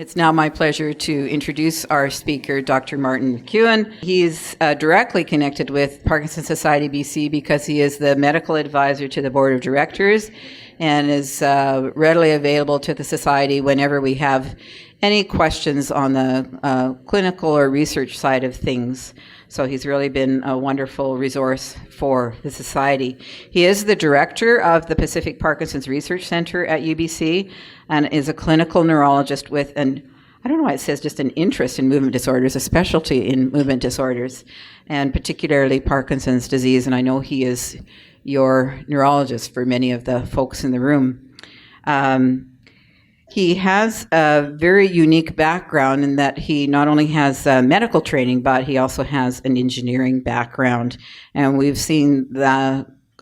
It's now my pleasure to introduce our speaker, Dr. Martin McKeown. He is directly connected with Parkinson Society BC because he is the medical advisor to the board of directors and is readily available to the society whenever we have any questions on the clinical or research side of things. So he's really been a wonderful resource for the society. He is the director of the Pacific Parkinson's Research Center at UBC and is a clinical neurologist with I don't know why it says just an interest in movement disorders, a specialty in movement disorders, and particularly Parkinson's disease. And I know he is your neurologist for many of the folks in the room. He has a very unique background in that he not only has medical training, but he also has an engineering background. And we've seen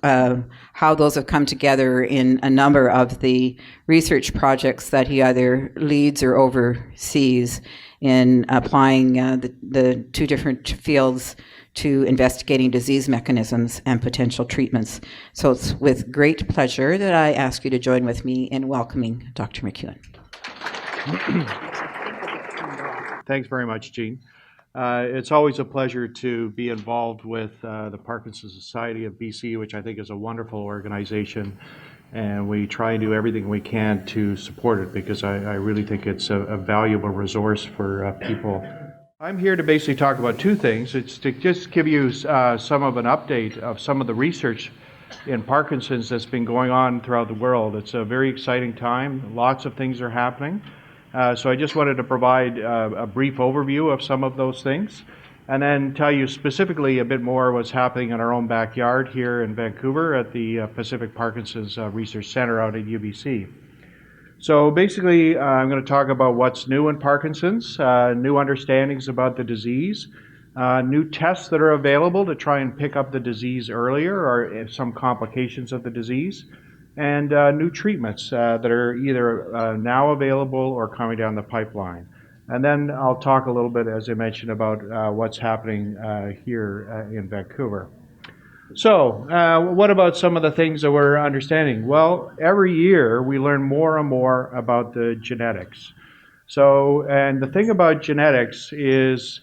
how those have come together in a number of the research projects that he either leads or oversees in applying the two different fields to investigating disease mechanisms and potential treatments. So it's with great pleasure that I ask you to join with me in welcoming Dr. McKeown. Thanks very much, Jean. It's always a pleasure to be involved with the Parkinson Society of BC, which I think is a wonderful organization, and we try and do everything we can to support it because I really think it's a valuable resource for people. I'm here to basically talk about two things. It's to just give you some of an update of some of the research in Parkinson's that's been going on throughout the world. It's a very exciting time. Lots of things are happening. So I just wanted to provide a brief overview of some of those things and then tell you specifically a bit more what's happening in our own backyard here in Vancouver at the Pacific Parkinson's Research Center out at UBC. So basically, I'm going to talk about what's new in Parkinson's, new understandings about the disease, new tests that are available to try and pick up the disease earlier or some complications of the disease, and new treatments that are either now available or coming down the pipeline. And then I'll talk a little bit, as I mentioned, about what's happening here in Vancouver. So, what about some of the things that we're understanding? Well, every year we learn more and more about the genetics. So, and the thing about genetics is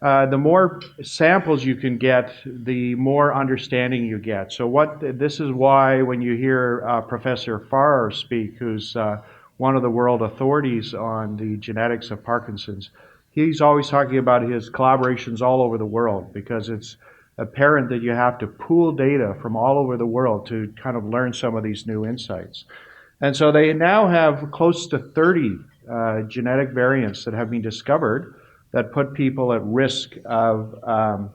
the more samples you can get, the more understanding you get. So this is why when you hear Professor Farr speak, who's one of the world authorities on the genetics of Parkinson's, he's always talking about his collaborations all over the world because it's apparent that you have to pool data from all over the world to kind of learn some of these new insights. And so they now have close to 30 genetic variants that have been discovered that put people at risk of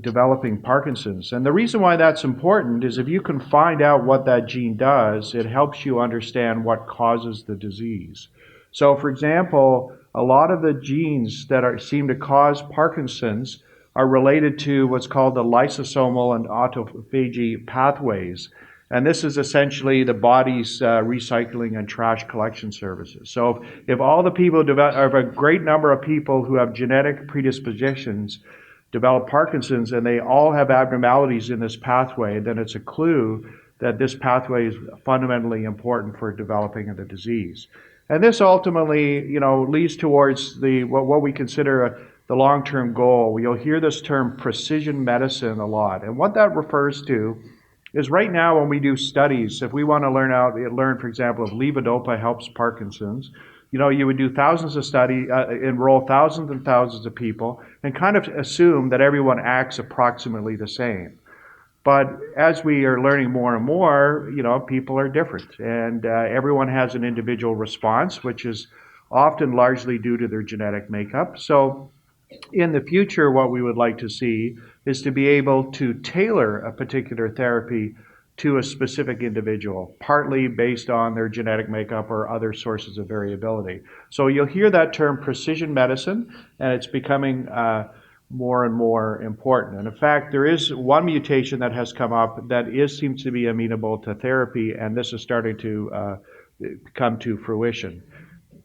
developing Parkinson's. And the reason why that's important is if you can find out what that gene does, it helps you understand what causes the disease. So for example, a lot of the genes that seem to cause Parkinson's are related to what's called the lysosomal and autophagy pathways. And this is essentially the body's recycling and trash collection services. So if all the people if a great number of people who have genetic predispositions develop Parkinson's and they all have abnormalities in this pathway, then it's a clue that this pathway is fundamentally important for developing the disease. And this ultimately, leads towards what we consider the long-term goal. You'll hear this term precision medicine a lot. And what that refers to is right now when we do studies, if we want to learn, for example, if levodopa helps Parkinson's, you would do thousands of studies, enroll thousands and thousands of people, and kind of assume that everyone acts approximately the same. But as we are learning more and more, people are different, and everyone has an individual response, which is often largely due to their genetic makeup. So in the future, what we would like to see is to be able to tailor a particular therapy to a specific individual, partly based on their genetic makeup or other sources of variability. So you'll hear that term precision medicine, and it's becoming more and more important. And in fact, there is one mutation that has come up that seems to be amenable to therapy, and this is starting to come to fruition.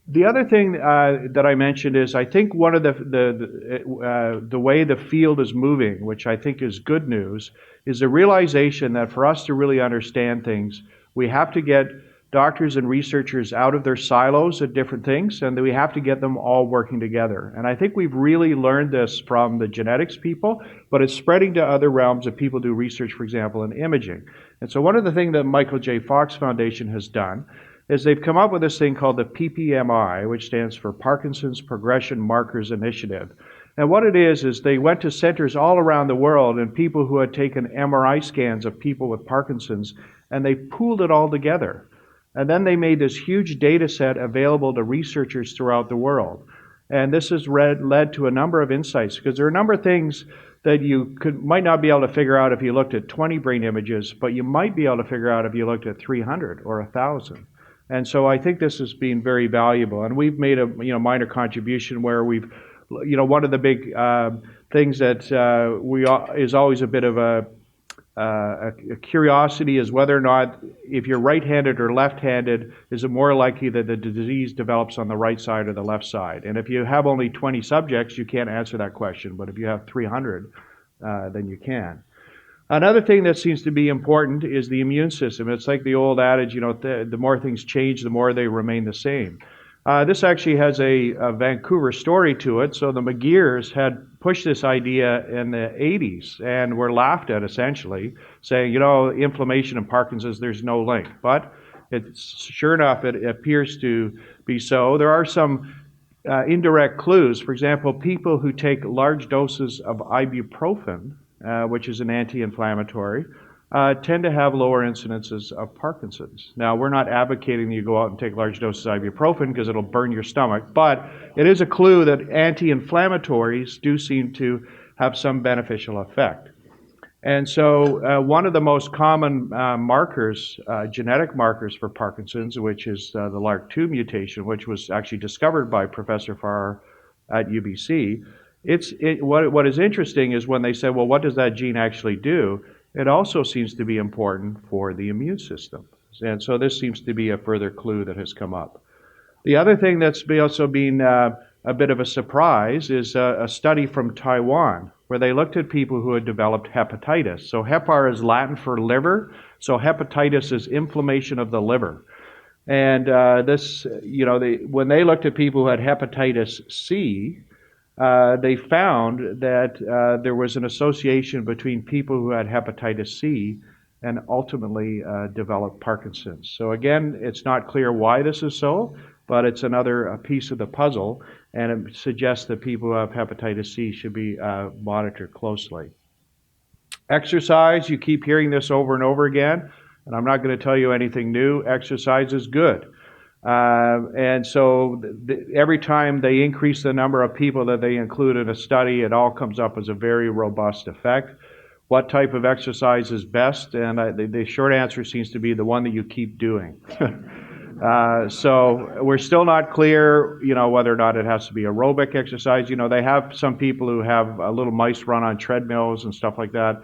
The other thing that I mentioned is I think one of the way the field is moving, which I think is good news, is the realization that for us to really understand things, we have to get doctors and researchers out of their silos at different things, and that we have to get them all working together. And I think we've really learned this from the genetics people, but it's spreading to other realms of people do research, for example, in imaging. And so one of the things that Michael J. Fox Foundation has done is they've come up with this thing called the PPMI, which stands for Parkinson's Progression Markers Initiative. And what it is they went to centers all around the world and people who had taken MRI scans of people with Parkinson's, and they pooled it all together. And then they made this huge data set available to researchers throughout the world. And this has led to a number of insights, because there are a number of things that you might not be able to figure out if you looked at 20 brain images, but you might be able to figure out if you looked at 300 or 1,000. And so I think this has been very valuable. And we've made a minor contribution where we've, one of the big things that is always a bit of a curiosity is whether or not, if you're right-handed or left-handed, is it more likely that the disease develops on the right side or the left side? And if you have only 20 subjects, you can't answer that question. But if you have 300, then you can. Another thing that seems to be important is the immune system. It's like the old adage, the more things change, the more they remain the same. This actually has a Vancouver story to it. So the McGeers had pushed this idea in the 80s and were laughed at, essentially, saying, inflammation and Parkinson's, there's no link. But sure enough, it appears to be so. There are some indirect clues. For example, people who take large doses of ibuprofen, which is an anti-inflammatory, tend to have lower incidences of Parkinson's. Now, we're not advocating that you go out and take large doses of ibuprofen because it'll burn your stomach, but it is a clue that anti-inflammatories do seem to have some beneficial effect. And so one of the most common markers, genetic markers for Parkinson's, which is the LRRK2 mutation, which was actually discovered by Professor Farr at UBC, what is interesting is when they said, well, what does that gene actually do? It also seems to be important for the immune system. And so this seems to be a further clue that has come up. The other thing that's also been a bit of a surprise is a study from Taiwan, where they looked at people who had developed hepatitis. So hepar is Latin for liver, so hepatitis is inflammation of the liver. And when they looked at people who had hepatitis C, they found that there was an association between people who had hepatitis C and ultimately developed Parkinson's. So again, it's not clear why this is so, but it's another piece of the puzzle, and it suggests that people who have hepatitis C should be monitored closely. Exercise, you keep hearing this over and over again, and I'm not going to tell you anything new. Exercise is good. And so every time they increase the number of people that they include in a study, it all comes up as a very robust effect. What type of exercise is best? And the short answer seems to be the one that you keep doing. So we're still not clear, whether or not it has to be aerobic exercise. They have some people who have little mice run on treadmills and stuff like that.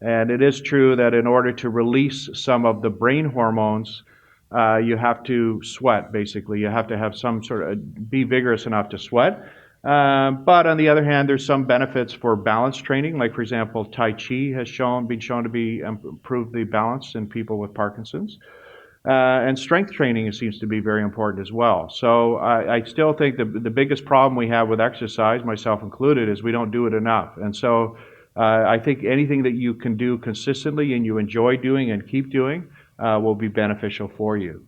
And it is true that in order to release some of the brain hormones, you have to sweat, basically. You have to have some be vigorous enough to sweat. But on the other hand, there's some benefits for balance training. Like, for example, Tai Chi has been shown to improve the balance in people with Parkinson's. And strength training seems to be very important as well. So I still think the biggest problem we have with exercise, myself included, is we don't do it enough. And so I think anything that you can do consistently and you enjoy doing and keep doing will be beneficial for you.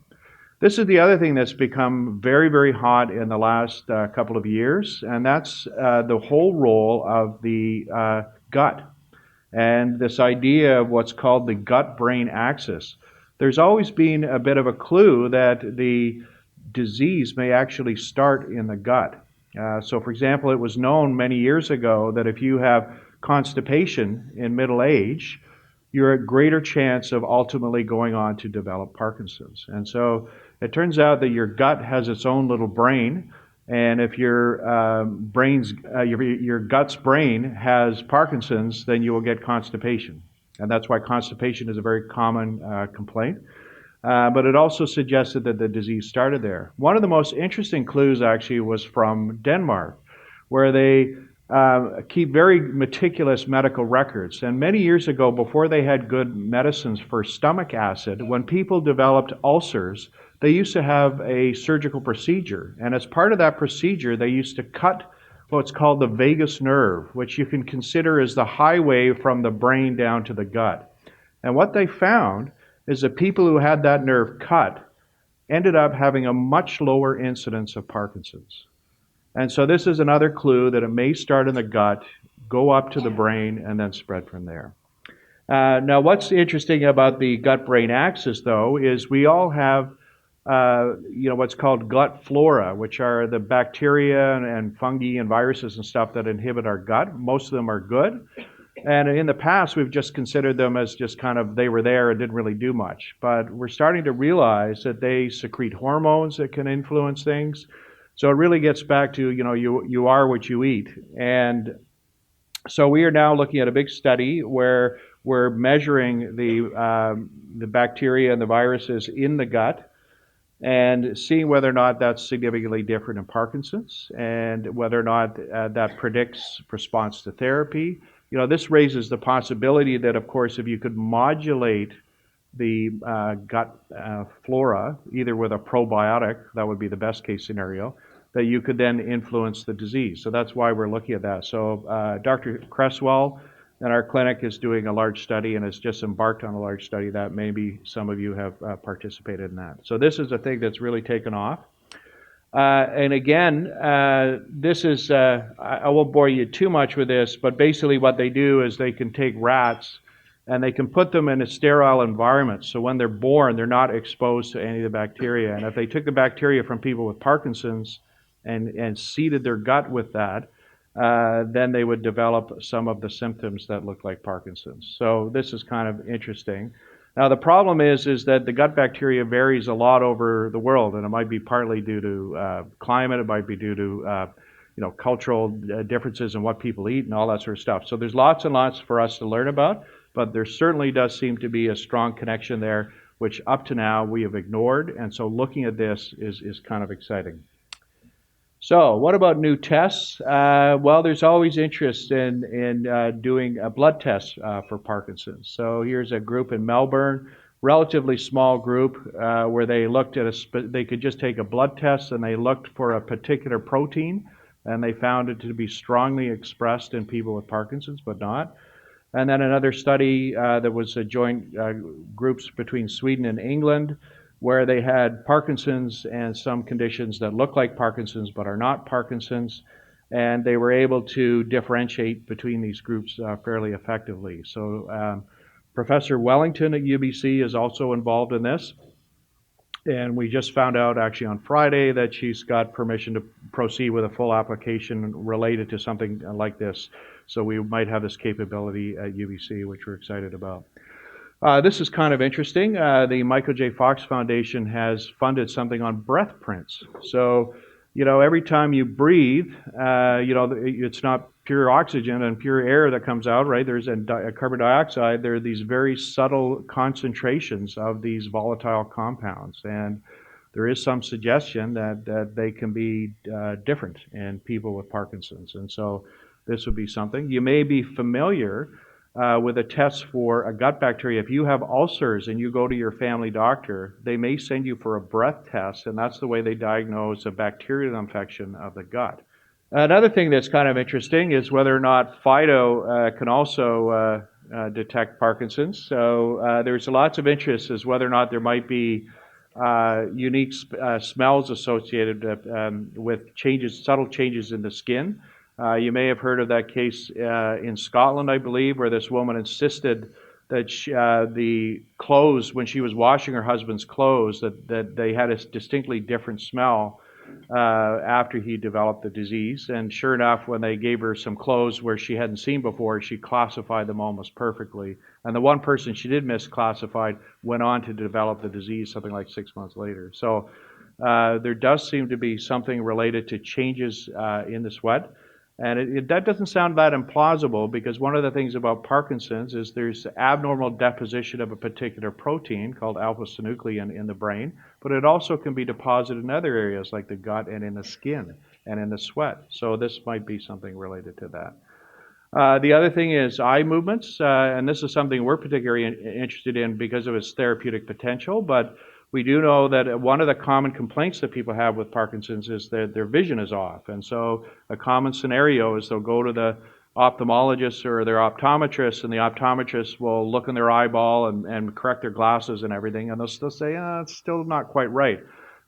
This is the other thing that's become very, very hot in the last couple of years, and that's the whole role of the gut and this idea of what's called the gut-brain axis. There's always been a bit of a clue that the disease may actually start in the gut. So, for example, it was known many years ago that if you have constipation in middle age, you're at greater chance of ultimately going on to develop Parkinson's. And so it turns out that your gut has its own little brain, and if your gut's brain has Parkinson's, then you will get constipation. And that's why constipation is a very common complaint. But it also suggested that the disease started there. One of the most interesting clues actually was from Denmark, where they keep very meticulous medical records. And many years ago, before they had good medicines for stomach acid, when people developed ulcers, they used to have a surgical procedure. And as part of that procedure, they used to cut what's called the vagus nerve, which you can consider as the highway from the brain down to the gut. And what they found is that people who had that nerve cut ended up having a much lower incidence of Parkinson's. And so this is another clue that it may start in the gut, go up to the brain, and then spread from there. Now, what's interesting about the gut-brain axis, though, is we all have what's called gut flora, which are the bacteria and fungi and viruses and stuff that inhibit our gut. Most of them are good. And in the past, we've just considered them as just kind of, they were there and didn't really do much. But we're starting to realize that they secrete hormones that can influence things. So it really gets back to, you are what you eat. And so we are now looking at a big study where we're measuring the bacteria and the viruses in the gut and seeing whether or not that's significantly different in Parkinson's and whether or not that predicts response to therapy. This raises the possibility that, of course, if you could modulate the gut flora, either with a probiotic, that would be the best case scenario, that you could then influence the disease. So that's why we're looking at that. So Dr. Cresswell in our clinic is doing a large study and has just embarked on a large study that maybe some of you have participated in that. So this is a thing that's really taken off. And again, this is, I won't bore you too much with this, but basically what they do is they can take rats and they can put them in a sterile environment. So when they're born, they're not exposed to any of the bacteria. And if they took the bacteria from people with Parkinson's and seeded their gut with that, then they would develop some of the symptoms that look like Parkinson's. So this is kind of interesting. Now the problem is that the gut bacteria varies a lot over the world, and it might be partly due to climate, it might be due to cultural differences in what people eat and all that sort of stuff. So there's lots and lots for us to learn about, but there certainly does seem to be a strong connection there, which up to now we have ignored, and so looking at this is kind of exciting. So what about new tests? Well, there's always interest in doing a blood test for Parkinson's. So here's a group in Melbourne, relatively small group, where they looked at they could just take a blood test and they looked for a particular protein, and they found it to be strongly expressed in people with Parkinson's, but not. And then another study that was a joint groups between Sweden and England, where they had Parkinson's and some conditions that look like Parkinson's but are not Parkinson's, and they were able to differentiate between these groups fairly effectively. So Professor Wellington at UBC is also involved in this, and we just found out actually on Friday that she's got permission to proceed with a full application related to something like this. So we might have this capability at UBC, which we're excited about. This is kind of interesting. The Michael J. Fox Foundation has funded something on breath prints. So, every time you breathe, it's not pure oxygen and pure air that comes out, right? There's a carbon dioxide. There are these very subtle concentrations of these volatile compounds. And there is some suggestion that they can be different in people with Parkinson's. And so this would be something. You may be familiar with a test for a gut bacteria. If you have ulcers and you go to your family doctor, they may send you for a breath test, and that's the way they diagnose a bacterial infection of the gut. Another thing that's kind of interesting is whether or not Fido can also detect Parkinson's. So there's lots of interest as whether or not there might be unique smells associated with subtle changes in the skin. You may have heard of that case in Scotland, I believe, where this woman insisted that the clothes, when she was washing her husband's clothes, that they had a distinctly different smell after he developed the disease. And sure enough, when they gave her some clothes where she hadn't seen before, she classified them almost perfectly. And the one person she did misclassified went on to develop the disease something like 6 months later. So there does seem to be something related to changes in the sweat. And that doesn't sound that implausible, because one of the things about Parkinson's is there's abnormal deposition of a particular protein called alpha-synuclein in the brain, but it also can be deposited in other areas like the gut and in the skin. and in the sweat. So this might be something related to that. The other thing is eye movements, and this is something we're particularly interested in because of its therapeutic potential, but we do know that one of the common complaints that people have with Parkinson's is that their vision is off. And so a common scenario is they'll go to the ophthalmologist or their optometrist, and the optometrist will look in their eyeball and correct their glasses and everything, and they'll still say, it's still not quite right.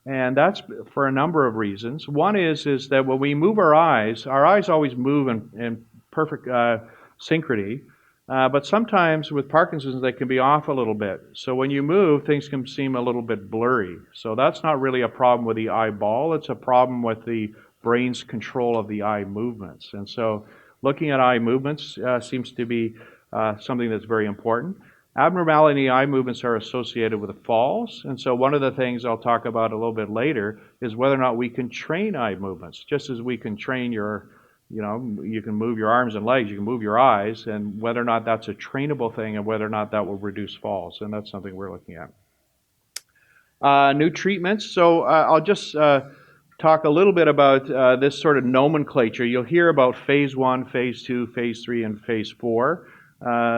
And that's for a number of reasons. One is that when we move our eyes always move in perfect synchrony, but sometimes with Parkinson's they can be off a little bit. So when you move, things can seem a little bit blurry. So that's not really a problem with the eyeball, it's a problem with the brain's control of the eye movements. And so looking at eye movements seems to be something that's very important. Abnormality in the eye movements are associated with falls, and so one of the things I'll talk about a little bit later is whether or not we can train eye movements, just as we can train you can move your arms and legs, you can move your eyes, and whether or not that's a trainable thing and whether or not that will reduce falls, and that's something we're looking at. New treatments. So I'll just talk a little bit about this sort of nomenclature. You'll hear about phase 1, phase 2, phase 3, and phase 4.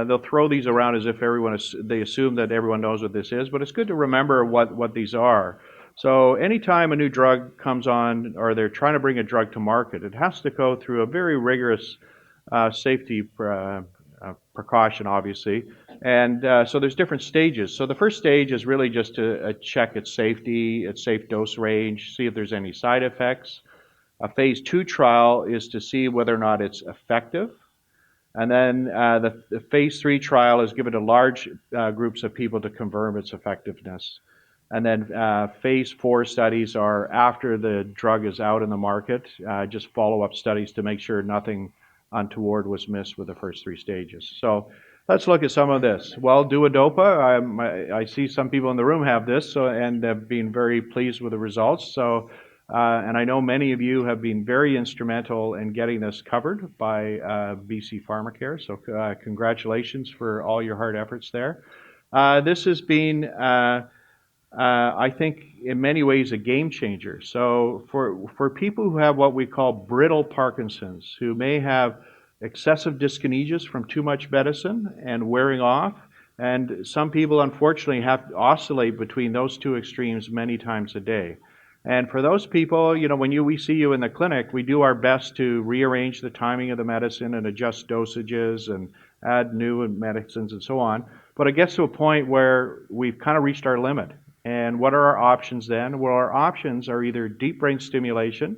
They'll throw these around as if they assume that everyone knows what this is, but it's good to remember what these are. So anytime a new drug comes on, or they're trying to bring a drug to market, it has to go through a very rigorous safety precaution, obviously. And so there's different stages. So the first stage is really just to check its safety, its safe dose range, see if there's any side effects. A phase 2 trial is to see whether or not it's effective. And then the phase 3 trial is given to large groups of people to confirm its effectiveness. And then phase 4 studies are after the drug is out in the market, just follow-up studies to make sure nothing untoward was missed with the first 3 stages. So let's look at some of this. Well, Duodopa, I see some people in the room have this and have been very pleased with the results. So, and I know many of you have been very instrumental in getting this covered by BC PharmaCare. So congratulations for all your hard efforts there. This has been I think in many ways a game changer. So for people who have what we call brittle Parkinson's, who may have excessive dyskinesias from too much medicine and wearing off, and some people unfortunately have to oscillate between those two extremes many times a day. And for those people, when we see you in the clinic, we do our best to rearrange the timing of the medicine and adjust dosages and add new medicines and so on. But it gets to a point where we've kind of reached our limit. And what are our options then? Well, our options are either deep brain stimulation,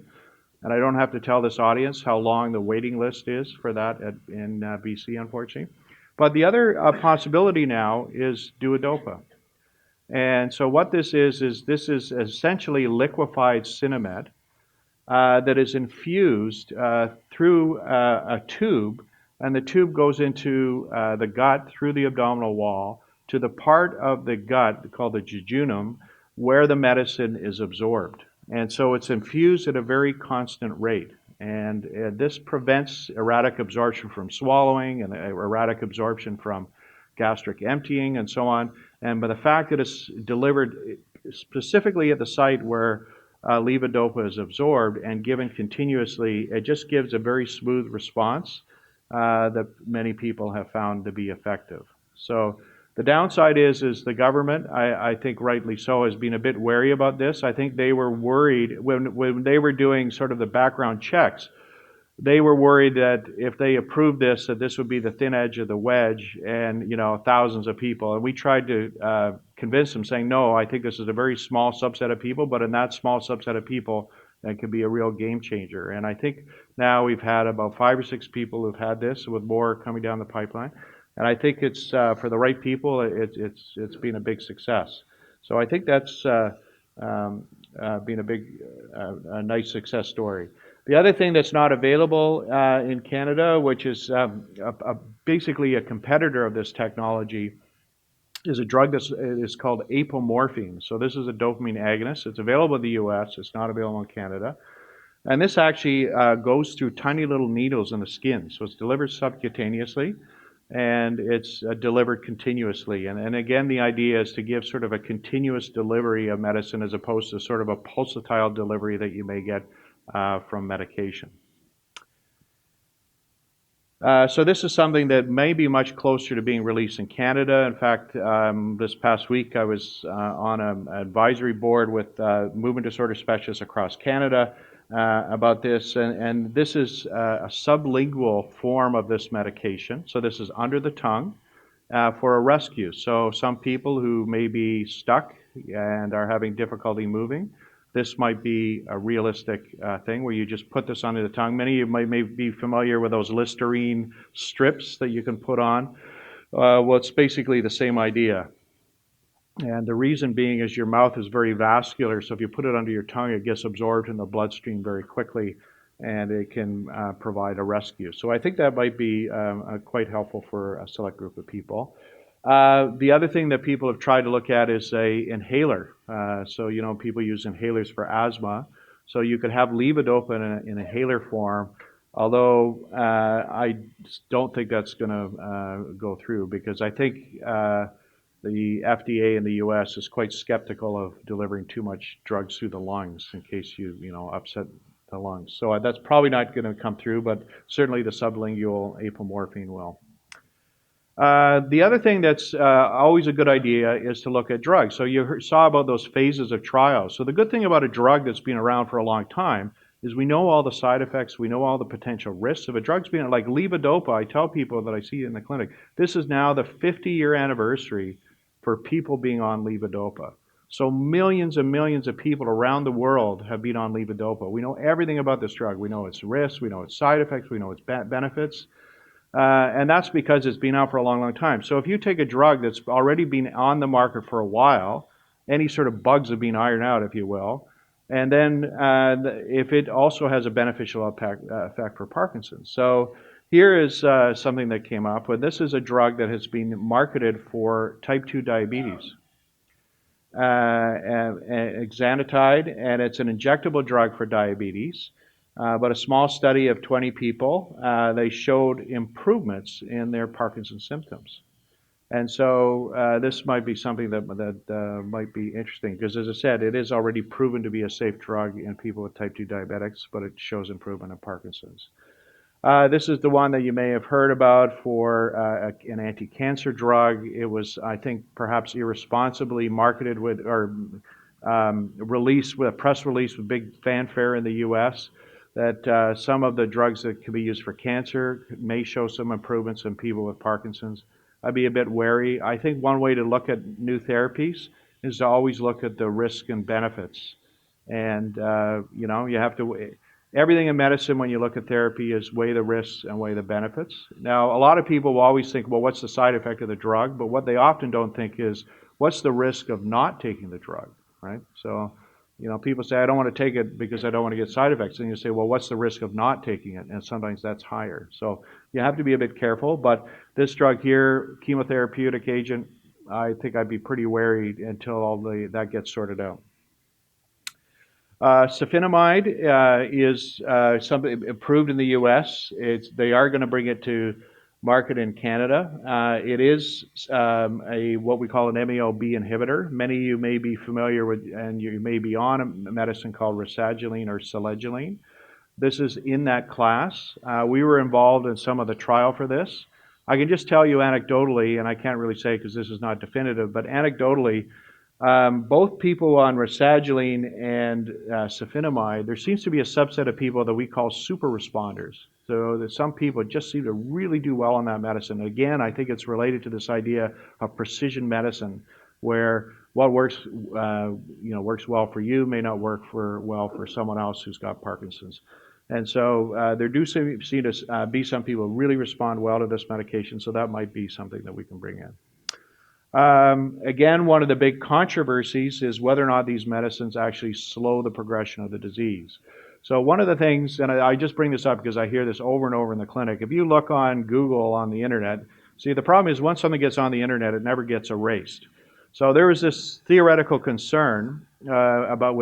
and I don't have to tell this audience how long the waiting list is for that in BC, unfortunately. But the other possibility now is Duodopa. And so what this is essentially liquefied Sinemet that is infused through a tube, and the tube goes into the gut through the abdominal wall to the part of the gut called the jejunum where the medicine is absorbed. And so it's infused at a very constant rate. And this prevents erratic absorption from swallowing and erratic absorption from gastric emptying and so on. And by the fact that it's delivered specifically at the site where levodopa is absorbed and given continuously, it just gives a very smooth response that many people have found to be effective. So the downside is the government, I think rightly so, has been a bit wary about this. I think they were worried when they were doing sort of the background checks. They were worried that if they approved this, that this would be the thin edge of the wedge and, thousands of people. And we tried to convince them saying, no, I think this is a very small subset of people, but in that small subset of people, that could be a real game changer. And I think now we've had about 5 or 6 people who've had this, with more coming down the pipeline. And I think it's for the right people, it's been a big success. So I think that's been a nice success story. The other thing that's not available in Canada, which is basically a competitor of this technology, is a drug that is called apomorphine. So this is a dopamine agonist. It's available in the US. It's not available in Canada. And this actually goes through tiny little needles in the skin. So it's delivered subcutaneously, and it's delivered continuously. And again, the idea is to give sort of a continuous delivery of medicine as opposed to sort of a pulsatile delivery that you may get from medication. So this is something that may be much closer to being released in Canada. In fact, this past week I was on an advisory board with movement disorder specialists across Canada about this, and this is a sublingual form of this medication. So this is under the tongue for a rescue. So some people who may be stuck and are having difficulty moving, this might be a realistic thing where you just put this under the tongue. Many of you may be familiar with those Listerine strips that you can put on. Well, it's basically the same idea. And the reason being is your mouth is very vascular, so if you put it under your tongue, it gets absorbed in the bloodstream very quickly, and it can provide a rescue. So I think that might be quite helpful for a select group of people. The other thing that people have tried to look at is a inhaler. So, you know, people use inhalers for asthma. So you could have levodopa in an inhaler form, although I don't think that's going to go through, because I think the FDA in the U.S. is quite skeptical of delivering too much drugs through the lungs in case you upset the lungs. So that's probably not going to come through, but certainly the sublingual apomorphine will. The other thing that's always a good idea is to look at drugs. So you saw about those phases of trials. So the good thing about a drug that's been around for a long time is we know all the side effects, we know all the potential risks. If a drug's been, like levodopa, I tell people that I see in the clinic, this is now the 50-year anniversary for people being on levodopa. So millions and millions of people around the world have been on levodopa. We know everything about this drug. We know its risks, we know its side effects, we know its benefits. And that's because it's been out for a long, long time. So if you take a drug that's already been on the market for a while, any sort of bugs have been ironed out, if you will, and then if it also has a beneficial effect for Parkinson's. So here is something that came up. This is a drug that has been marketed for type 2 diabetes. Exenatide, and it's an injectable drug for diabetes. But a small study of 20 people, they showed improvements in their Parkinson's symptoms. And so this might be something that might be interesting, because as I said, it is already proven to be a safe drug in people with type 2 diabetics, but it shows improvement in Parkinson's. This is the one that you may have heard about for an anti-cancer drug. It was, I think, perhaps irresponsibly marketed with, or released with a press release with big fanfare in the U.S., that some of the drugs that can be used for cancer may show some improvements in people with Parkinson's. I'd be a bit wary. I think one way to look at new therapies is to always look at the risk and benefits. And, you have to, everything in medicine when you look at therapy is weigh the risks and weigh the benefits. Now, a lot of people will always think, well, what's the side effect of the drug? But what they often don't think is, what's the risk of not taking the drug, right? So, people say, I don't want to take it because I don't want to get side effects. And you say, well, what's the risk of not taking it? And sometimes that's higher. So you have to be a bit careful. But this drug here, chemotherapeutic agent, I think I'd be pretty wary until all that gets sorted out. Safinamide is something approved in the U.S. They are going to bring it to market in Canada. It is what we call an MAO-B inhibitor. Many of you may be familiar with, and you may be on a medicine called rasagiline or selegiline. This is in that class. We were involved in some of the trial for this. I can just tell you anecdotally, and I can't really say because this is not definitive, but anecdotally, both people on rasagiline and safinamide, there seems to be a subset of people that we call super responders. So that some people just seem to really do well on that medicine. Again, I think it's related to this idea of precision medicine, where what works well for you may not work well for someone else who's got Parkinson's. And so there do seem to be some people who really respond well to this medication, so that might be something that we can bring in. Again, one of the big controversies is whether or not these medicines actually slow the progression of the disease. So one of the things, and I just bring this up because I hear this over and over in the clinic, if you look on Google on the internet, see the problem is once something gets on the internet, it never gets erased. So there was this theoretical concern with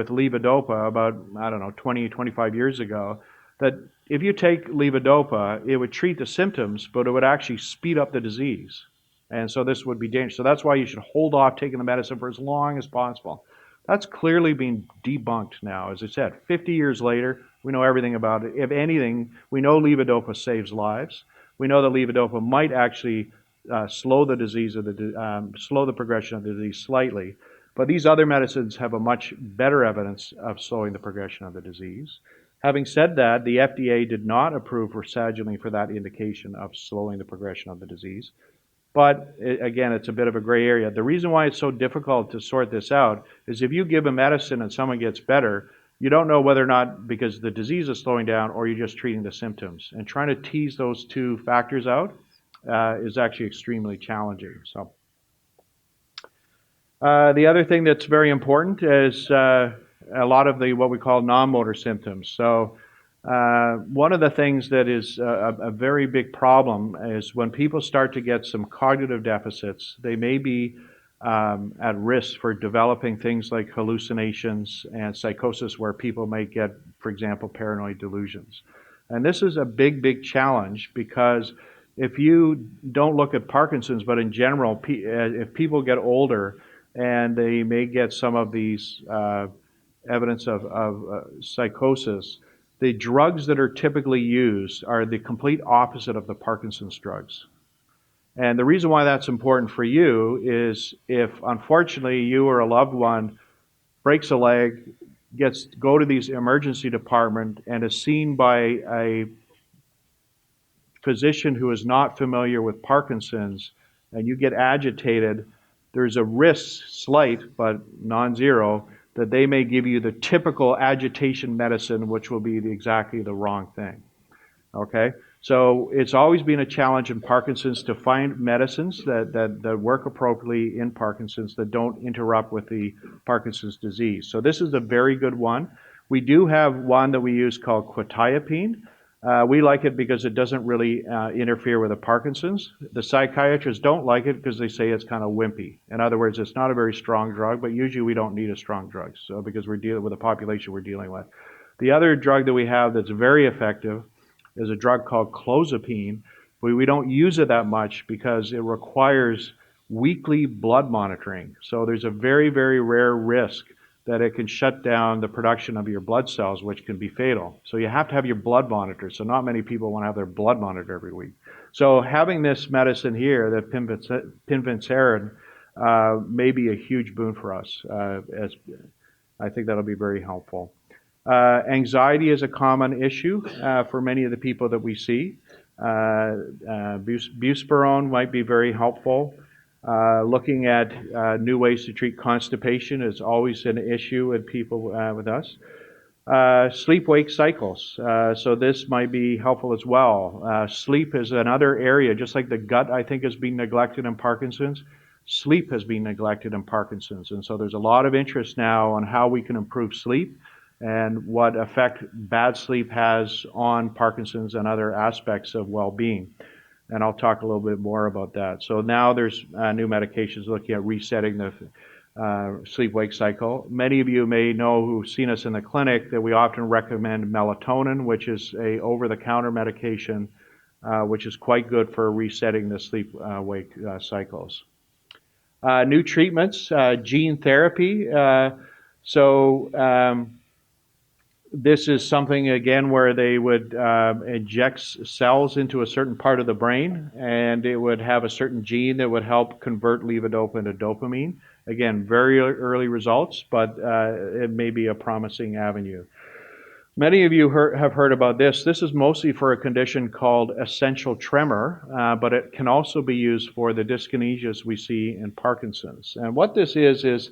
levodopa about, 20, 25 years ago, that if you take levodopa, it would treat the symptoms, but it would actually speed up the disease. And so this would be dangerous. So that's why you should hold off taking the medicine for as long as possible. That's clearly being debunked now. As I said, 50 years later, We know everything about it. If anything, we know levodopa saves lives. We know that levodopa might actually slow the disease slow the progression of the disease slightly. But these other medicines have a much better evidence of slowing the progression of the disease. Having said that, the FDA did not approve rasagiline for that indication of slowing the progression of the disease. But again, it's a bit of a gray area. The reason why it's so difficult to sort this out is if you give a medicine and someone gets better, you don't know whether or not because the disease is slowing down or you're just treating the symptoms. And trying to tease those two factors out is actually extremely challenging. So, the other thing that's very important is a lot of the what we call non-motor symptoms. So, one of the things that is a very big problem is when people start to get some cognitive deficits, they may be at risk for developing things like hallucinations and psychosis where people may get, for example, paranoid delusions. And this is a big, big challenge because if you don't look at Parkinson's, but in general, if people get older and they may get some of these evidence of psychosis, the drugs that are typically used are the complete opposite of the Parkinson's drugs. And the reason why that's important for you is if, unfortunately, you or a loved one breaks a leg, go to the emergency department, and is seen by a physician who is not familiar with Parkinson's, and you get agitated, there's a risk, slight but non-zero, that they may give you the typical agitation medicine, which will be exactly the wrong thing. Okay? So it's always been a challenge in Parkinson's to find medicines that work appropriately in Parkinson's that don't interrupt with the Parkinson's disease. So this is a very good one. We do have one that we use called quetiapine. We like it because it doesn't really interfere with the Parkinson's. The psychiatrists don't like it because they say it's kind of wimpy. In other words, it's not a very strong drug, but usually we don't need a strong drug because we're dealing with the population we're dealing with. The other drug that we have that's very effective is a drug called clozapine. We don't use it that much because it requires weekly blood monitoring. So there's a very, very rare risk that it can shut down the production of your blood cells, which can be fatal. So you have to have your blood monitored. So not many people want to have their blood monitored every week. So having this medicine here, the pimavanserin, may be a huge boon for us. As I think that'll be very helpful. Anxiety is a common issue for many of the people that we see. Buspirone might be very helpful. Looking at new ways to treat constipation is always an issue with people with us. Sleep-wake cycles. So this might be helpful as well. Sleep is another area, just like the gut, I think, is being neglected in Parkinson's. Sleep has been neglected in Parkinson's. And so there's a lot of interest now on how we can improve sleep and what effect bad sleep has on Parkinson's and other aspects of well-being. And I'll talk a little bit more about that. So now there's new medications looking at resetting the sleep-wake cycle. Many of you may know who've seen us in the clinic that we often recommend melatonin, which is a over-the-counter medication, which is quite good for resetting the sleep-wake cycles. New treatments, gene therapy. This is something, again, where they would inject cells into a certain part of the brain, and it would have a certain gene that would help convert levodopa into dopamine. Again, very early results, but it may be a promising avenue. Many of you have heard about this. This is mostly for a condition called essential tremor, but it can also be used for the dyskinesias we see in Parkinson's. And what this is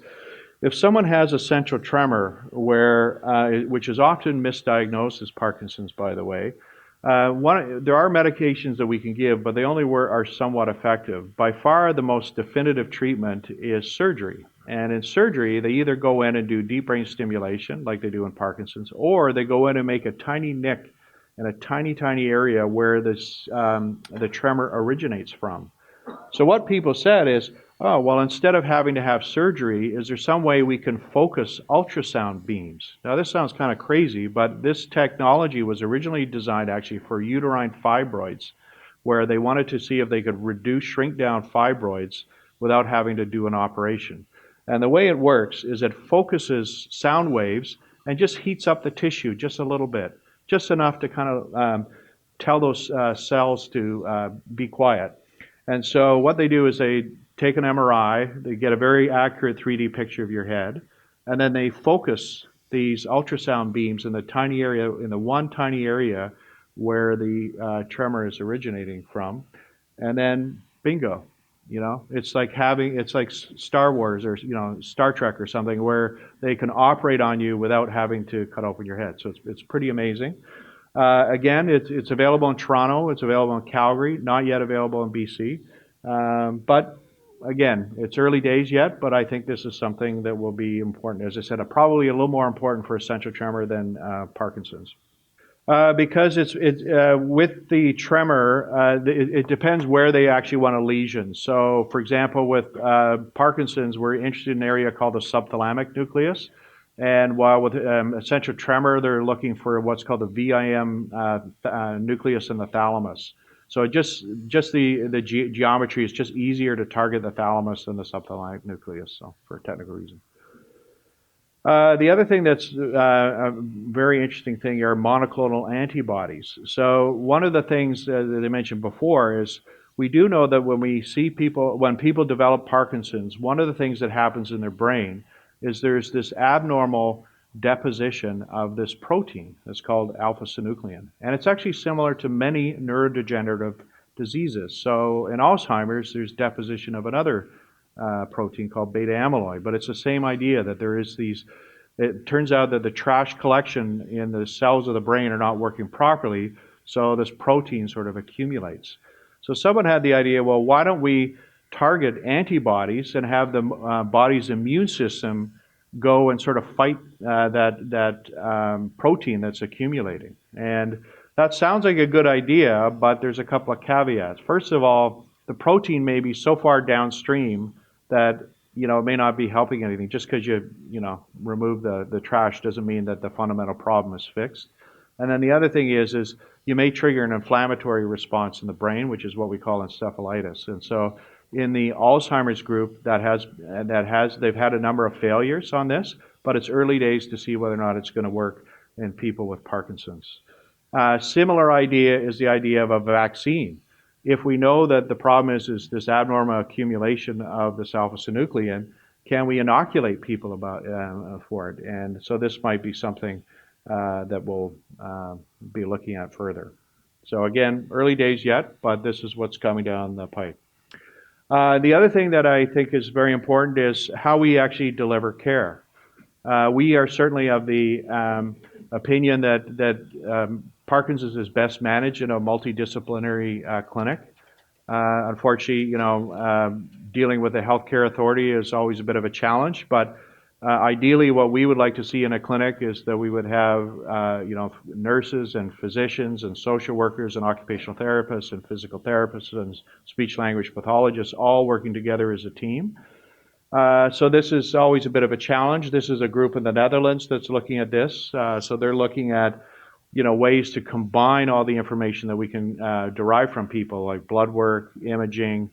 if someone has essential tremor, which is often misdiagnosed as Parkinson's, by the way, there are medications that we can give, but they only are somewhat effective. By far, the most definitive treatment is surgery. And in surgery, they either go in and do deep brain stimulation, like they do in Parkinson's, or they go in and make a tiny nick in a tiny, tiny area where the tremor originates from. So what people said is, oh, well, instead of having to have surgery, is there some way we can focus ultrasound beams? Now, this sounds kind of crazy, but this technology was originally designed actually for uterine fibroids, where they wanted to see if they could shrink down fibroids without having to do an operation. And the way it works is it focuses sound waves and just heats up the tissue just a little bit, just enough to kind of tell those cells to be quiet. And so what they do is they take an MRI, they get a very accurate 3D picture of your head, and then they focus these ultrasound beams in the tiny area, in the one tiny area where the tremor is originating from, and then bingo. It's like Star Wars or Star Trek or something where they can operate on you without having to cut open your head. So it's pretty amazing. Again, it's available in Toronto, it's available in Calgary, not yet available in BC. But again, it's early days yet, but I think this is something that will be important. As I said, probably a little more important for essential tremor than Parkinson's. Because it's with the tremor, it depends where they actually want a lesion. So, for example, with Parkinson's, we're interested in an area called the subthalamic nucleus. And while with essential tremor, they're looking for what's called the VIM nucleus in the thalamus. So just the geometry is just easier to target the thalamus than the subthalamic nucleus, so for a technical reason. The other thing that's a very interesting thing are monoclonal antibodies. So one of the things that I mentioned before is we do know that when people develop Parkinson's, one of the things that happens in their brain is there's this abnormal deposition of this protein that's called alpha-synuclein. And it's actually similar to many neurodegenerative diseases. So in Alzheimer's, there's deposition of another protein called beta amyloid, but it's the same idea that there is it turns out that the trash collection in the cells of the brain are not working properly, so this protein sort of accumulates. So someone had the idea, well, why don't we target antibodies and have the body's immune system go and sort of fight that protein that's accumulating. And that sounds like a good idea, but there's a couple of caveats. First of all, the protein may be so far downstream that it may not be helping anything. Just because you remove the trash doesn't mean that the fundamental problem is fixed. And then the other thing is you may trigger an inflammatory response in the brain, which is what we call encephalitis. And so in the Alzheimer's group they've had a number of failures on this, but it's early days to see whether or not it's going to work in people with Parkinson's. Similar idea is the idea of a vaccine. If we know that the problem is this abnormal accumulation of this alpha-synuclein, can we inoculate people for it? And so this might be something that we'll be looking at further. So again, early days yet, but this is what's coming down the pipe. The other thing that I think is very important is how we actually deliver care. We are certainly of the opinion that Parkinson's is best managed in a multidisciplinary clinic. Unfortunately, dealing with the healthcare authority is always a bit of a challenge, but ideally what we would like to see in a clinic is that we would have nurses and physicians and social workers and occupational therapists and physical therapists and speech language pathologists all working together as a team. So this is always a bit of a challenge. This is a group in the Netherlands that's looking at this. So they're looking at ways to combine all the information that we can derive from people, like blood work, imaging,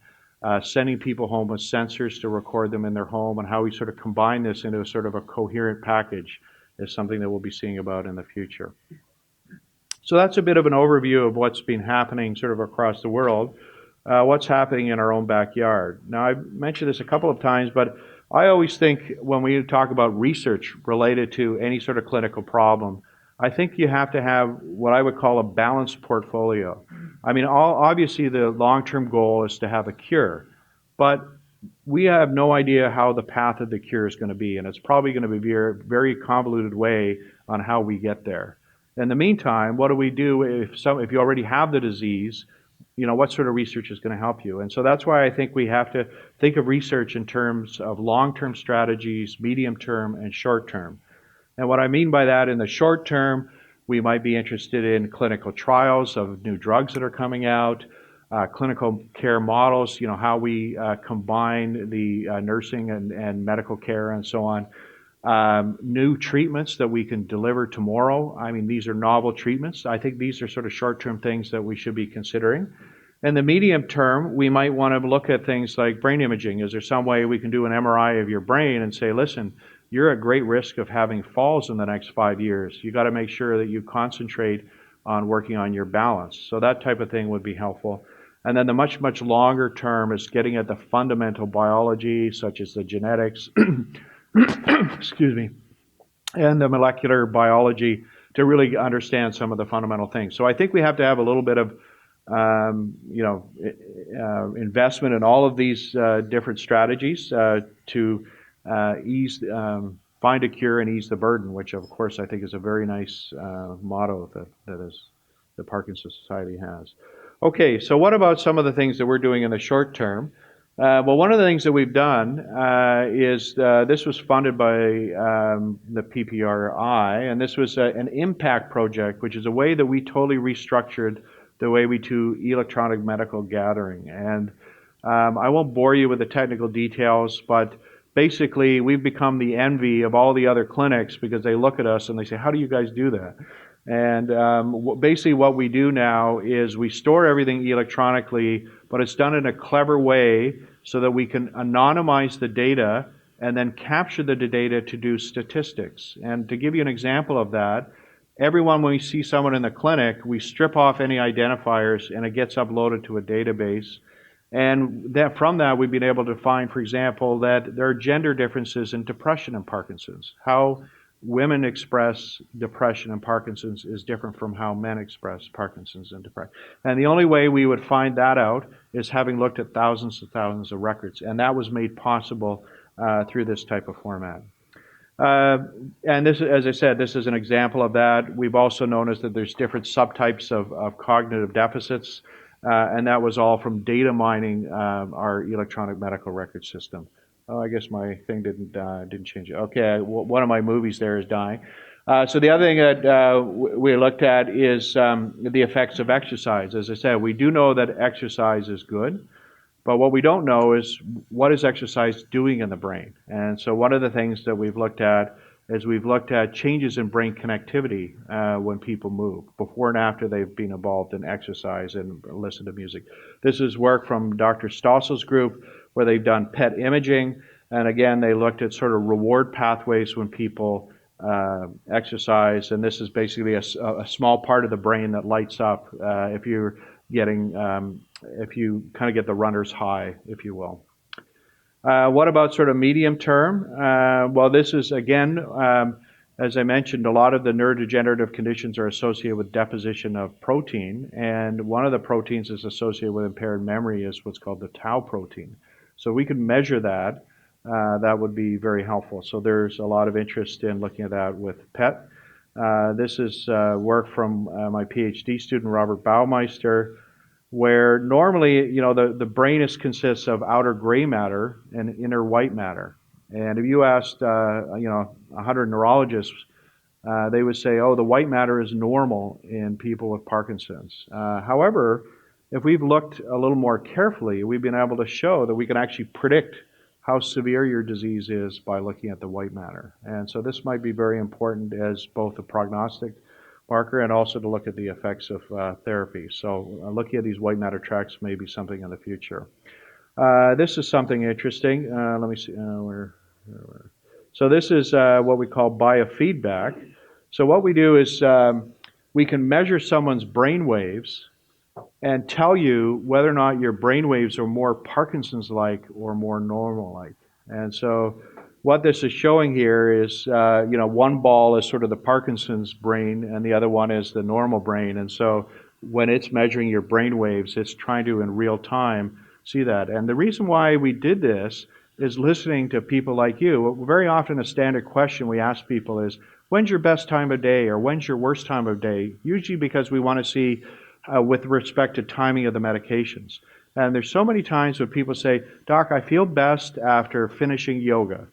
sending people home with sensors to record them in their home, and how we sort of combine this into a sort of a coherent package is something that we'll be seeing about in the future. So that's a bit of an overview of what's been happening sort of across the world, what's happening in our own backyard. Now, I've mentioned this a couple of times, but I always think when we talk about research related to any sort of clinical problem, I think you have to have what I would call a balanced portfolio. I mean, obviously the long-term goal is to have a cure, but we have no idea how the path of the cure is going to be, and it's probably going to be a very convoluted way on how we get there. In the meantime, what do we do if you already have the disease? What sort of research is going to help you? And so that's why I think we have to think of research in terms of long-term strategies, medium-term, and short-term. And what I mean by that, in the short term, we might be interested in clinical trials of new drugs that are coming out, clinical care models, how we combine the nursing and medical care and so on. New treatments that we can deliver tomorrow. I mean, these are novel treatments. I think these are sort of short-term things that we should be considering. In the medium term, we might want to look at things like brain imaging. Is there some way we can do an MRI of your brain and say, listen, you're at great risk of having falls in the next 5 years. You got to make sure that you concentrate on working on your balance. So that type of thing would be helpful. And then the much, much longer term is getting at the fundamental biology, such as the genetics, excuse me, and the molecular biology to really understand some of the fundamental things. So I think we have to have a little bit of investment in all of these different strategies to find a cure and ease the burden, which of course I think is a very nice motto that the Parkinson Society has. Okay, so what about some of the things that we're doing in the short term? Well, one of the things that we've done is this was funded by the PPRI, and this was an impact project, which is a way that we totally restructured the way we do electronic medical gathering. And I won't bore you with the technical details, but basically we've become the envy of all the other clinics because they look at us and they say, how do you guys do that? And basically what we do now is we store everything electronically, but it's done in a clever way so that we can anonymize the data and then capture the data to do statistics. And to give you an example of that, everyone, when we see someone in the clinic, we strip off any identifiers and it gets uploaded to a database. And from that, we've been able to find, for example, that there are gender differences in depression and Parkinson's. How women express depression and Parkinson's is different from how men express Parkinson's and depression. And the only way we would find that out is having looked at thousands and thousands of records. And that was made possible through this type of format. And this, as I said, this is an example of that. We've also noticed that there's different subtypes of cognitive deficits, and that was all from data mining our electronic medical record system. Oh, I guess my thing didn't change it. Okay, one of my movies there is dying. So the other thing that we looked at is the effects of exercise. As I said, we do know that exercise is good, but what we don't know is what is exercise doing in the brain. And so one of the things that we've looked at is we've looked at changes in brain connectivity when people move, before and after they've been involved in exercise and listen to music. This is work from Dr. Stossel's group, where they've done PET imaging, and again, they looked at sort of reward pathways when people exercise, and this is basically a small part of the brain that lights up if you're getting, if you kind of get the runner's high, if you will. What about sort of medium term? Well, this is, again, as I mentioned, a lot of the neurodegenerative conditions are associated with deposition of protein, and one of the proteins that's associated with impaired memory is what's called the tau protein. So we could measure that. That would be very helpful. So there's a lot of interest in looking at that with PET. This is work from my PhD student, Robert Baumeister, where normally, you know, the brain consists of outer gray matter and inner white matter. And if you asked, 100 neurologists, they would say, oh, the white matter is normal in people with Parkinson's. However, if we've looked a little more carefully, we've been able to show that we can actually predict how severe your disease is by looking at the white matter. And so this might be very important as both a prognostic marker and also to look at the effects of therapy. So looking at these white matter tracks may be something in the future. This is something interesting. Let me see. So this is what we call biofeedback. So what we do is we can measure someone's brain waves and tell you whether or not your brain waves are more Parkinson's-like or more normal-like. And so what this is showing here is, one ball is sort of the Parkinson's brain and the other one is the normal brain. And so when it's measuring your brain waves, it's trying to, in real time, see that. And the reason why we did this is listening to people like you. Very often a standard question we ask people is, when's your best time of day or when's your worst time of day? Usually because we want to see with respect to timing of the medications. And there's so many times when people say, Doc, I feel best after finishing yoga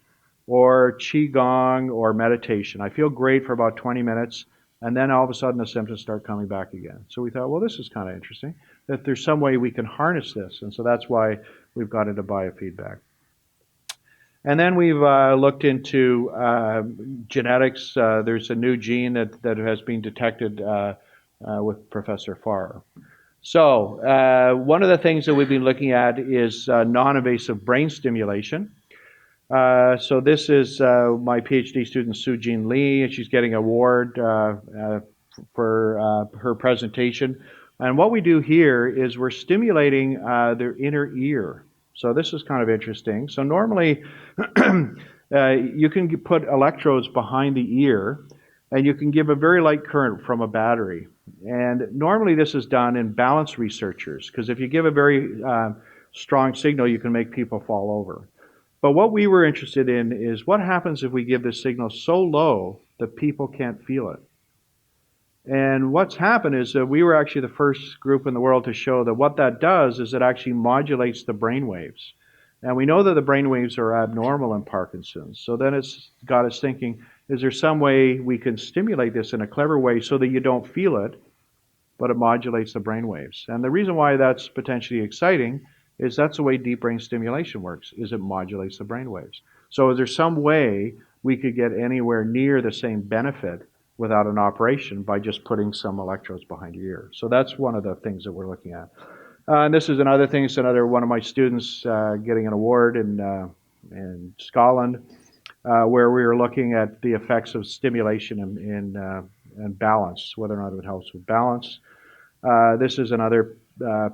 or qigong or meditation. I feel great for about 20 minutes and then all of a sudden the symptoms start coming back again. So we thought, well, this is kind of interesting, that there's some way we can harness this. And so that's why we've got into biofeedback. And then we've looked into genetics. There's a new gene that has been detected with Professor Farr. So one of the things that we've been looking at is non-invasive brain stimulation. So this is my PhD student, Sujin Lee, and she's getting an award for her presentation. And what we do here is we're stimulating their inner ear. So this is kind of interesting. So normally you can put electrodes behind the ear, and you can give a very light current from a battery. And normally this is done in balance researchers, because if you give a very strong signal, you can make people fall over. But what we were interested in is what happens if we give this signal so low that people can't feel it. And what's happened is that we were actually the first group in the world to show that what that does is it actually modulates the brain waves. And we know that the brain waves are abnormal in Parkinson's. So then it's got us thinking, is there some way we can stimulate this in a clever way so that you don't feel it, but it modulates the brain waves? And the reason why that's potentially exciting is that's the way deep brain stimulation works, is it modulates the brain waves. So is there some way we could get anywhere near the same benefit without an operation by just putting some electrodes behind your ear? So that's one of the things that we're looking at. And this is another thing. It's another one of my students getting an award in Scotland, where we were looking at the effects of stimulation in balance, whether or not it helps with balance. This is another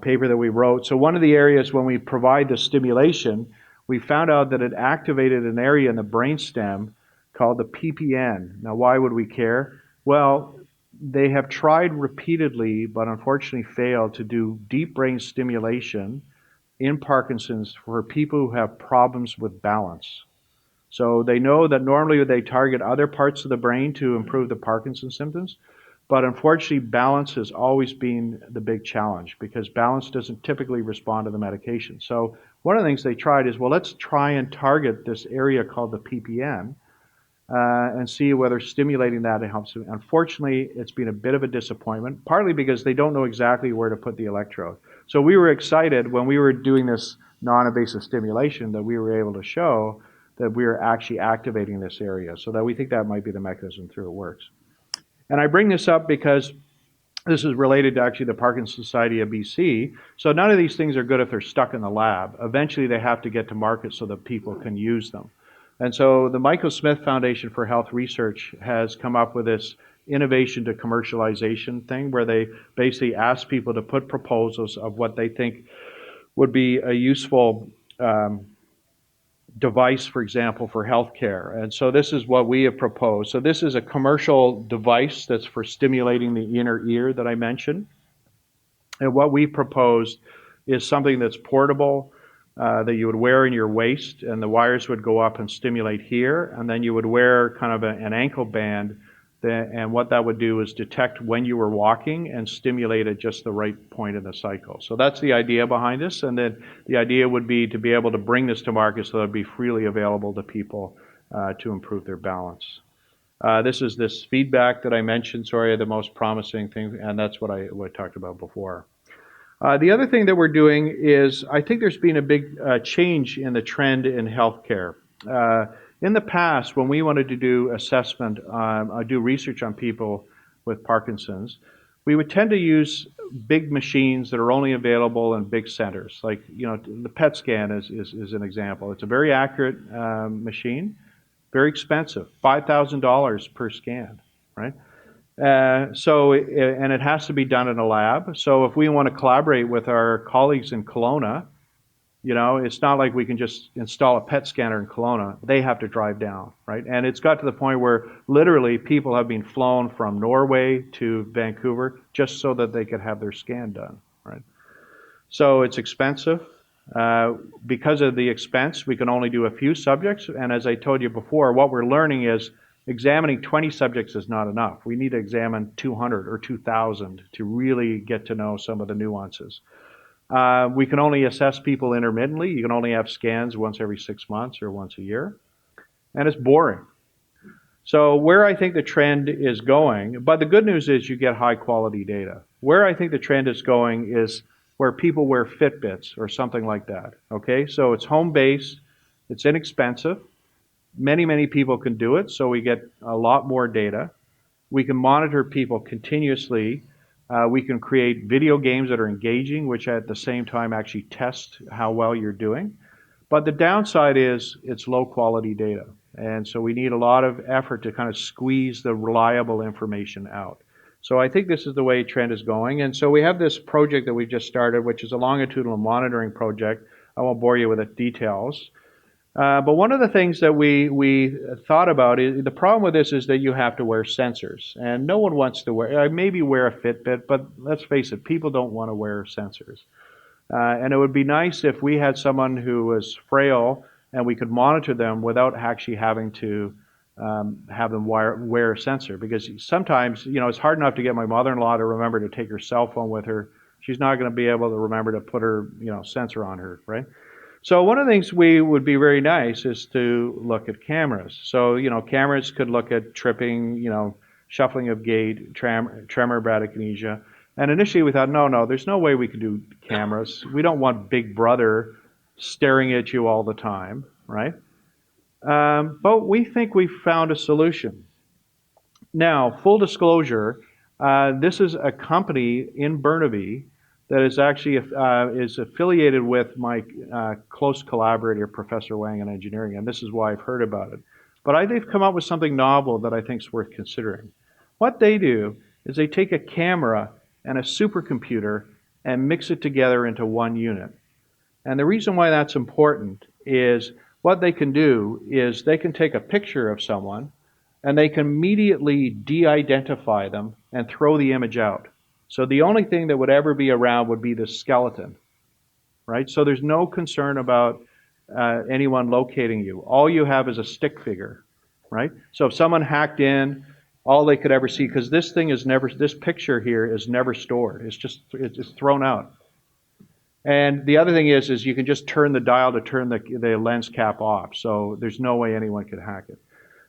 paper that we wrote. So one of the areas when we provide the stimulation, we found out that it activated an area in the brainstem called the PPN. Now, why would we care? Well, they have tried repeatedly, but unfortunately failed to do deep brain stimulation in Parkinson's for people who have problems with balance. So they know that normally they target other parts of the brain to improve the Parkinson's symptoms, but unfortunately balance has always been the big challenge because balance doesn't typically respond to the medication. So one of the things they tried is, well, let's try and target this area called the PPN and see whether stimulating that helps. Unfortunately, it's been a bit of a disappointment, partly because they don't know exactly where to put the electrode. So we were excited when we were doing this non-invasive stimulation that we were able to show that we are actually activating this area, so that we think that might be the mechanism through it works. And I bring this up because this is related to actually the Parkinson Society of BC. So none of these things are good if they're stuck in the lab. Eventually they have to get to market so that people can use them. And so the Michael Smith Foundation for Health Research has come up with this innovation to commercialization thing where they basically ask people to put proposals of what they think would be a useful device, for example, for healthcare. And so this is what we have proposed. So this is a commercial device that's for stimulating the inner ear that I mentioned. And what we proposed is something that's portable, that you would wear in your waist, and the wires would go up and stimulate here, and then you would wear kind of an ankle band, and what that would do is detect when you were walking and stimulate at just the right point in the cycle. So that's the idea behind this, and then the idea would be to be able to bring this to market so that it would be freely available to people to improve their balance. This is this feedback that I mentioned, the most promising thing, and that's what I talked about before. The other thing that we're doing is, I think there's been a big change in the trend in healthcare. In the past, when we wanted to do assessment, do research on people with Parkinson's, we would tend to use big machines that are only available in big centers. Like, the PET scan is an example. It's a very accurate machine, very expensive, $5,000 per scan, right? And it has to be done in a lab. So if we want to collaborate with our colleagues in Kelowna, it's not like we can just install a PET scanner in Kelowna. They have to drive down, right? And it's got to the point where literally people have been flown from Norway to Vancouver just so that they could have their scan done, right? So it's expensive. Because of the expense, we can only do a few subjects. And as I told you before, what we're learning is examining 20 subjects is not enough. We need to examine 200 or 2,000 to really get to know some of the nuances. We can only assess people intermittently. You can only have scans once every 6 months or once a year. And it's boring. So where I think the trend is going, but the good news is you get high quality data. Where I think the trend is going is where people wear Fitbits or something like that. Okay, so it's home-based, it's inexpensive. Many people can do it, so we get a lot more data. We can monitor people continuously. We can create video games that are engaging, which at the same time actually test how well you're doing. But the downside is it's low quality data. And so we need a lot of effort to kind of squeeze the reliable information out. So I think this is the way trend is going. And so we have this project that we've just started, which is a longitudinal monitoring project. I won't bore you with the details. But one of the things that we thought about is the problem with this is that you have to wear sensors. And no one wants to wear, maybe wear a Fitbit, but let's face it, people don't want to wear sensors. And it would be nice if we had someone who was frail and we could monitor them without actually having to have them wear a sensor. Because sometimes, it's hard enough to get my mother-in-law to remember to take her cell phone with her. She's not going to be able to remember to put her, sensor on her, right? So one of the things we would be very nice is to look at cameras. So, cameras could look at tripping, shuffling of gait, tremor, bradykinesia. And initially we thought, no, there's no way we could do cameras. We don't want Big Brother staring at you all the time, right? But we think we found a solution. Now, full disclosure, this is a company in Burnaby that is actually is affiliated with my close collaborator, Professor Wang in engineering, and this is why I've heard about it. But they've come up with something novel that I think is worth considering. What they do is they take a camera and a supercomputer and mix it together into one unit. And the reason why that's important is what they can do is they can take a picture of someone and they can immediately de-identify them and throw the image out. So the only thing that would ever be around would be the skeleton, right? So there's no concern about anyone locating you. All you have is a stick figure, right? So if someone hacked in, all they could ever see, because this picture here is never stored. It's thrown out. And the other thing is you can just turn the dial to turn the lens cap off. So there's no way anyone could hack it.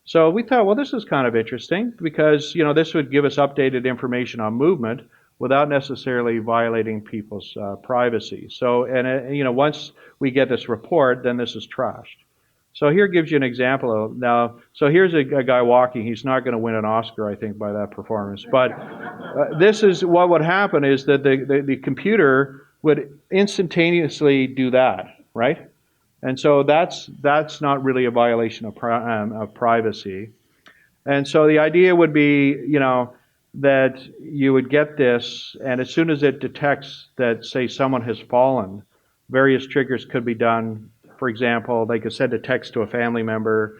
So we thought, well, this is kind of interesting because, this would give us updated information on movement without necessarily violating people's privacy. So, and once we get this report, then this is trashed. So here gives you an example of now. So here's a guy walking. He's not going to win an Oscar, I think, by that performance. But this is what would happen is that the computer would instantaneously do that, right? And so that's not really a violation of privacy. And so the idea would be, that you would get this, and as soon as it detects that, say, someone has fallen, various triggers could be done. For example, they could send a text to a family member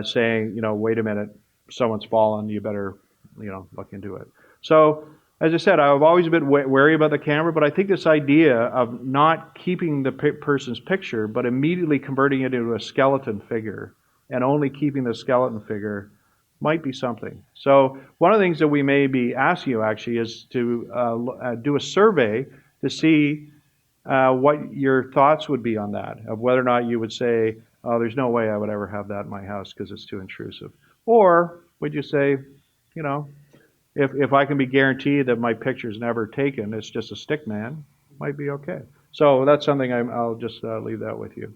saying, wait a minute, someone's fallen, you better, look into it. So, as I said, I've always been wary about the camera, but I think this idea of not keeping the person's picture, but immediately converting it into a skeleton figure, and only keeping the skeleton figure might be something. So one of the things that we may be asking you actually is to do a survey to see what your thoughts would be on that, of whether or not you would say, oh, there's no way I would ever have that in my house because it's too intrusive. Or would you say, if I can be guaranteed that my picture's never taken, it's just a stick man, might be okay. So that's something I'll just leave that with you.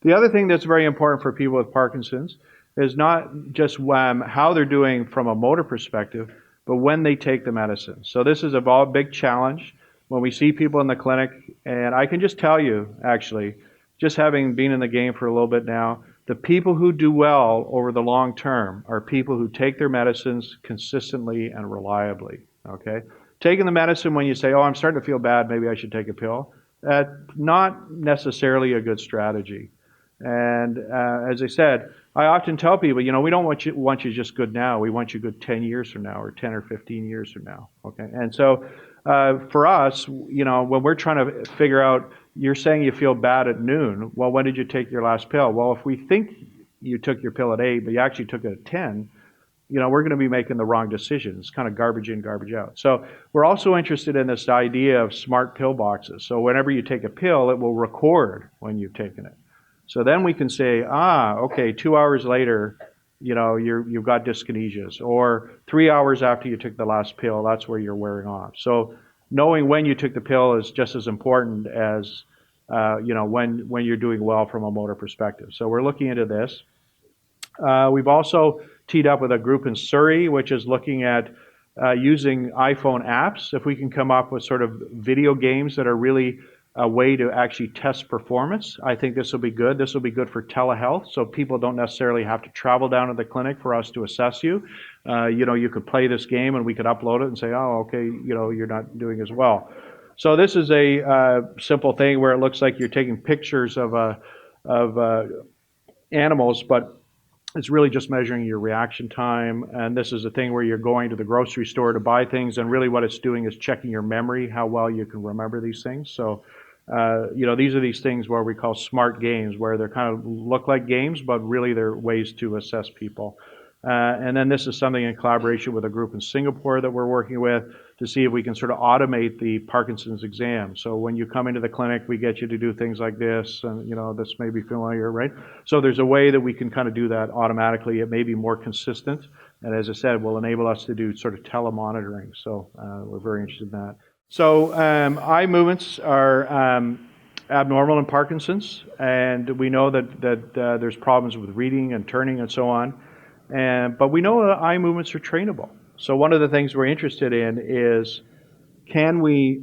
The other thing that's very important for people with Parkinson's is not just how they're doing from a motor perspective, but when they take the medicine. So this is a big challenge when we see people in the clinic, and I can just tell you, actually, just having been in the game for a little bit now, the people who do well over the long term are people who take their medicines consistently and reliably, okay? Taking the medicine when you say, oh, I'm starting to feel bad, maybe I should take a pill, that's not necessarily a good strategy. And as I said, I often tell people, we don't want you just good now. We want you good 10 years from now or 10 or 15 years from now. Okay. And so for us, when we're trying to figure out, you're saying you feel bad at noon. Well, when did you take your last pill? Well, if we think you took your pill at 8, but you actually took it at 10, we're going to be making the wrong decision. It's kind of garbage in, garbage out. So we're also interested in this idea of smart pill boxes. So whenever you take a pill, it will record when you've taken it. So then we can say, okay, 2 hours later, you've got dyskinesias, or 3 hours after you took the last pill, that's where you're wearing off. So knowing when you took the pill is just as important as, when you're doing well from a motor perspective. So we're looking into this. We've also teed up with a group in Surrey, which is looking at using iPhone apps. If we can come up with sort of video games that are really a way to actually test performance. I think this will be good. This will be good for telehealth, so people don't necessarily have to travel down to the clinic for us to assess you. You could play this game and we could upload it and say, oh, okay, you're not doing as well. So this is a simple thing where it looks like you're taking pictures of animals, but it's really just measuring your reaction time. And this is a thing where you're going to the grocery store to buy things, and really what it's doing is checking your memory, how well you can remember these things. So, these are these things where we call smart games, where they kind of look like games, but really they're ways to assess people. And then this is something in collaboration with a group in Singapore that we're working with to see if we can sort of automate the Parkinson's exam. So when you come into the clinic, we get you to do things like this, and this may be familiar, right? So there's a way that we can kind of do that automatically. It may be more consistent, and as I said, will enable us to do sort of telemonitoring. So we're very interested in that. So eye movements are abnormal in Parkinson's, and we know that there's problems with reading and turning and so on. But we know that eye movements are trainable. So one of the things we're interested in is, can we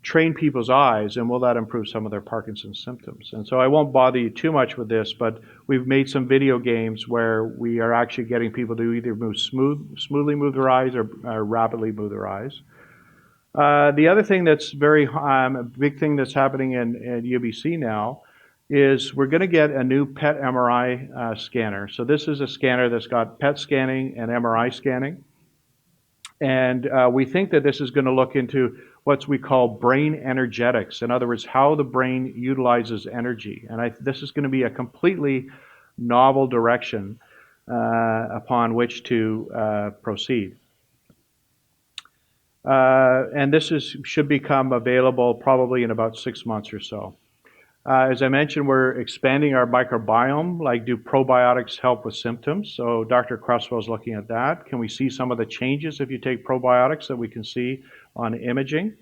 train people's eyes, and will that improve some of their Parkinson's symptoms? And so I won't bother you too much with this, but we've made some video games where we are actually getting people to either smoothly move their eyes or rapidly move their eyes. The other thing that's a big thing that's happening in UBC now is we're going to get a new PET MRI scanner. So this is a scanner that's got PET scanning and MRI scanning. And we think that this is going to look into what we call brain energetics. In other words, how the brain utilizes energy. And this is going to be a completely novel direction upon which to proceed. And this should become available probably in about 6 months or so. As I mentioned, we're expanding our microbiome, like do probiotics help with symptoms? So Dr. Cresswell is looking at that. Can we see some of the changes if you take probiotics that we can see on imaging?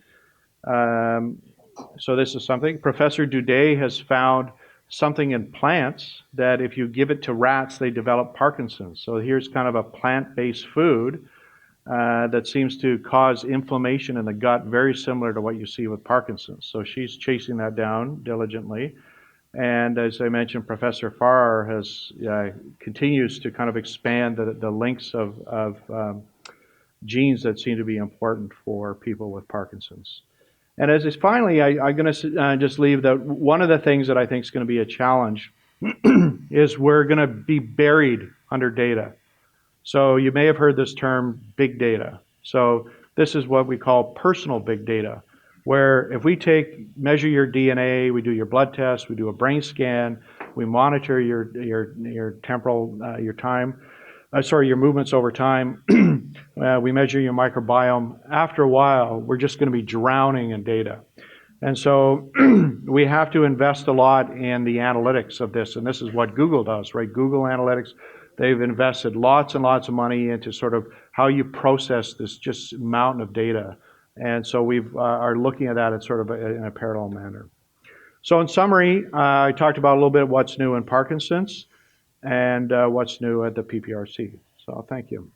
So this is something. Professor Dudet has found something in plants that if you give it to rats, they develop Parkinson's. So here's kind of a plant-based food that seems to cause inflammation in the gut, very similar to what you see with Parkinson's. So she's chasing that down diligently. And as I mentioned, Professor Farrar continues to kind of expand the links of genes that seem to be important for people with Parkinson's. And finally, I'm going to just leave that one of the things that I think is going to be a challenge is we're going to be buried under data. So you may have heard this term, big data. So this is what we call personal big data, where if we measure your DNA, we do your blood test, we do a brain scan, we monitor your temporal, your movements over time, we measure your microbiome. After a while, we're just going to be drowning in data. And so we have to invest a lot in the analytics of this, and this is what Google does, right? Google Analytics. They've invested lots and lots of money into sort of how you process this just mountain of data. And so we are looking at that in sort of in a parallel manner. So in summary, I talked about a little bit what's new in Parkinson's and what's new at the PPRC. So thank you.